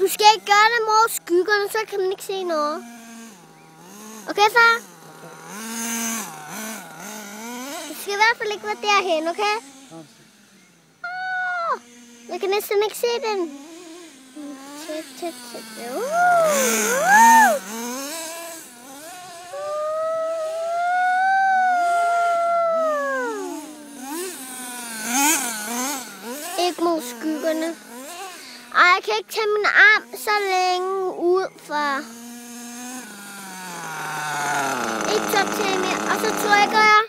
Du skal ikke gøre det mod skyggerne, så kan man ikke se noget. Okay, far? Du skal i hvert fald ikke være derhen, okay? Jeg kan næsten ikke se den. Tæt. Ikke mod skyggerne. Ej, jeg kan ikke tage min arm så længe ud, far. Ikke så til mere. Og så trykker jeg.